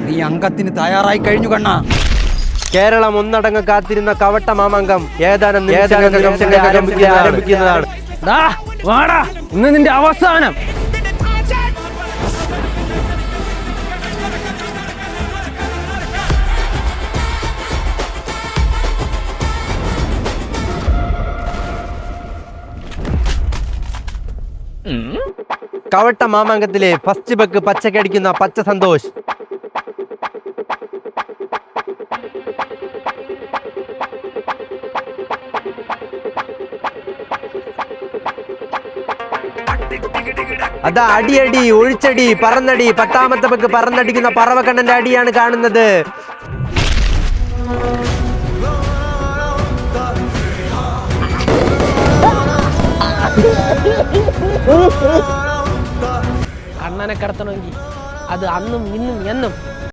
നീ അംഗത്തിന് തയ്യാറായി കഴിഞ്ഞു കണ്ണ. കേരളം ഒന്നടങ്കം കാത്തിരുന്ന കവട്ട മാമാങ്കം ഏതാനും ആരംഭിക്കുന്നതാണ്. ഇന്ന് നിന്റെ അവസാനം. കവട്ട മാമാങ്കത്തിലെ ഫസ്റ്റ് ബക്ക് പച്ചക്കടിക്കുന്ന പച്ച സന്തോഷ്. അതാ അടിയടി ഒഴിച്ചടി പറന്നടി. 10ാമത്തെ ബക്ക് പറന്നടിക്കുന്ന പറവക്കണ്ണന്റെ അടിയാണ് കാണുന്നത്. അണ്ണനെ കടത്തണമെങ്കിൽ അത് അന്നും ഇന്നും എന്നും